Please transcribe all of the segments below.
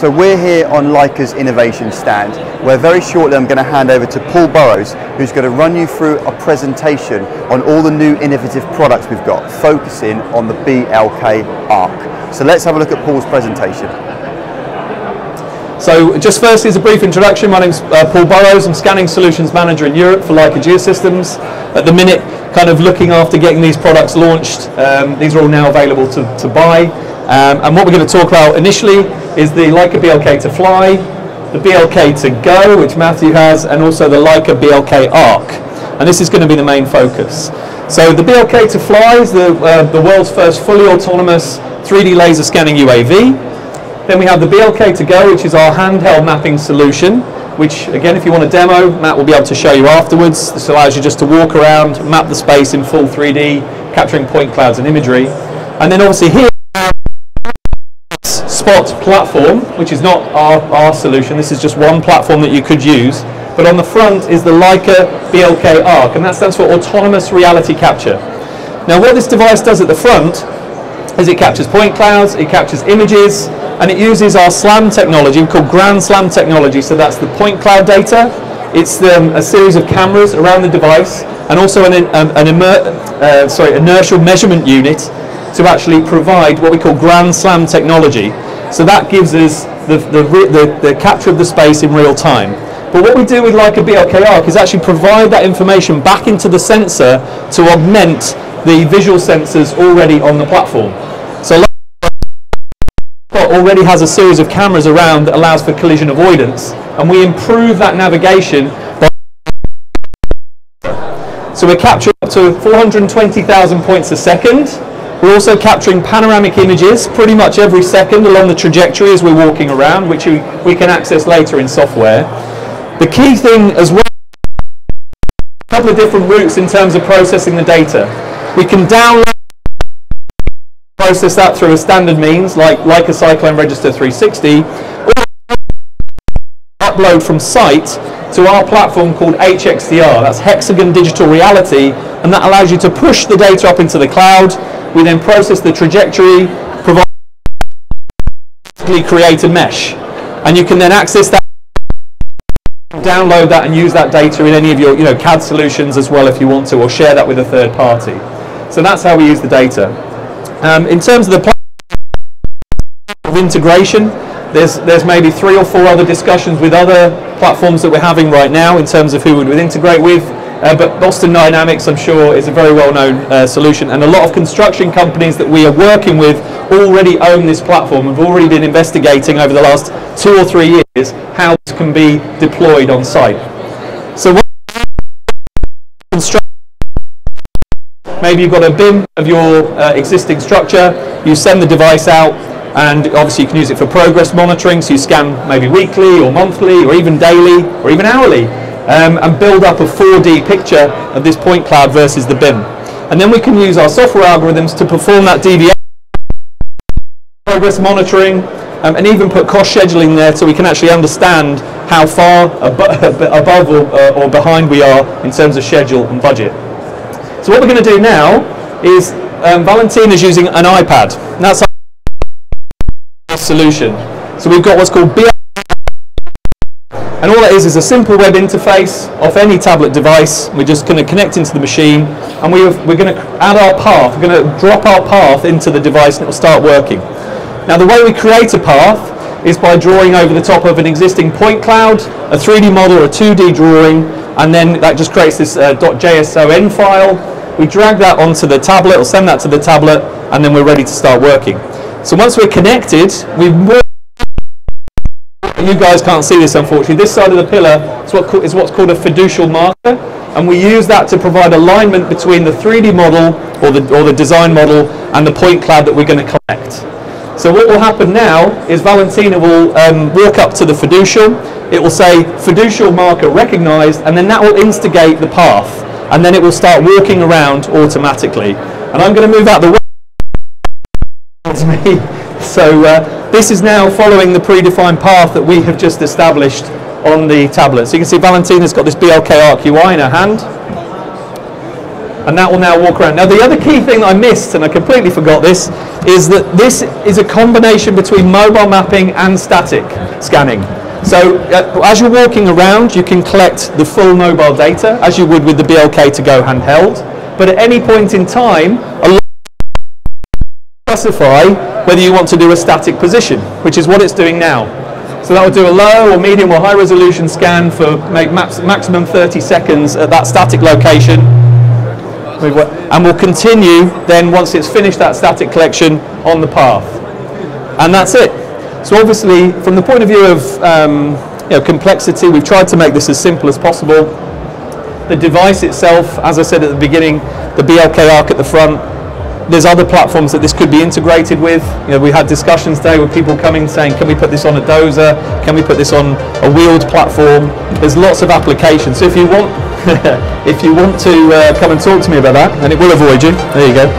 So we're here on Leica's innovation stand, where very shortly I'm going to hand over to Paul Burrows, who's going to run you through a presentation on all the new innovative products we've got, focusing on the BLK ARC. So let's have a look at Paul's presentation. So just firstly, as a brief introduction, my name's Paul Burrows. I'm Scanning Solutions Manager in Europe for Leica Geosystems. At the minute, kind of looking after getting these products launched. These are all now available to buy. And what we're going to talk about initially is the Leica BLK to fly, the BLK to go, which Matthew has, and also the Leica BLK ARC. And this is going to be the main focus. So the BLK to fly is the world's first fully autonomous 3D laser scanning UAV. Then we have the BLK to go, which is our handheld mapping solution, which again, if you want a demo, Matt will be able to show you afterwards. This allows you just to walk around, map the space in full 3D, capturing point clouds and imagery. And then obviously here, Spot platform, which is not our solution. This is just one platform that you could use. But on the front is the Leica BLK ARC, and that stands for Autonomous Reality Capture. Now what this device does at the front is it captures point clouds, it captures images, and it uses our SLAM technology called Grand SLAM technology. So that's the point cloud data. It's a series of cameras around the device, and also an inertial measurement unit to actually provide what we call Grand SLAM technology. So that gives us the capture of the space in real time. But what we do with Leica BLK ARC is actually provide that information back into the sensor to augment the visual sensors already on the platform. So Leica already has a series of cameras around that allows for collision avoidance, and we improve that navigation by so we're capturing up to 420,000 points a second. We're also capturing panoramic images pretty much every second along the trajectory as we're walking around, which we can access later in software. The key thing as well, a couple of different routes in terms of processing the data. We can download, process that through a standard means like a Cyclone Register 360, or upload from site to our platform called HXDR. That's Hexagon Digital Reality, and that allows you to push the data up into the cloud. We then process the trajectory, create a mesh, and you can then access that, download that, and use that data in any of your CAD solutions as well if you want to, or share that with a third party. So that's how we use the data. In terms of the platform of integration, there's maybe 3 or 4 other discussions with other platforms that we're having right now in terms of who we would integrate with. But Boston Dynamics, I'm sure, is a very well-known solution, and a lot of construction companies that we are working with already own this platform and have already been investigating over the last 2 or 3 years how this can be deployed on site. So maybe you've got a BIM of your existing structure, you send the device out, and obviously you can use it for progress monitoring, so you scan maybe weekly or monthly or even daily or even hourly. And build up a 4D picture of this point cloud versus the BIM. And then we can use our software algorithms to perform that DVA, progress monitoring, and even put cost scheduling there so we can actually understand how far above or behind we are in terms of schedule and budget. So what we're going to do now is Valentin is using an iPad, and that's our solution. So we've got what's called BLK. And all that is a simple web interface off any tablet device. We're just going to connect into the machine, and we're going to add our path. We're going to drop our path into the device, and it will start working. Now the way we create a path is by drawing over the top of an existing point cloud, a 3D model or a 2D drawing, and then that just creates this .json file. We drag that onto the tablet, or send that to the tablet, and then we're ready to start working. So once we're connected, you guys can't see this unfortunately. This side of the pillar is what's called a Fiducial Marker, and we use that to provide alignment between the 3D model or the design model and the point cloud that we're going to collect. So what will happen now is Valentina will walk up to the Fiducial. It will say Fiducial Marker recognized, and then that will instigate the path, and then it will start walking around automatically. And I'm going to move out the way towards me. So this is now following the predefined path that we have just established on the tablet. So you can see Valentina's got this BLK ARC UI in her hand, and that will now walk around. Now the other key thing I missed, and I completely forgot this, is that this is a combination between mobile mapping and static scanning. So as you're walking around, you can collect the full mobile data, as you would with the BLK to go handheld, but at any point in time, specify whether you want to do a static position, which is what it's doing now. So that will do a low or medium or high resolution scan for maximum 30 seconds at that static location. And we'll continue then once it's finished that static collection on the path. And that's it. So obviously, from the point of view of complexity, we've tried to make this as simple as possible. The device itself, as I said at the beginning, the BLK ARC at the front, there's other platforms that this could be integrated with. We had discussions today with people coming saying, can we put this on a dozer? Can we put this on a wheeled platform? There's lots of applications. So if you want, if you want to come and talk to me about that, and it will avoid you, there you go.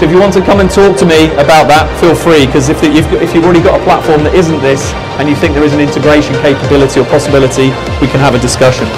So if you want to come and talk to me about that, feel free, because if you've already got a platform that isn't this, and you think there is an integration capability or possibility, we can have a discussion.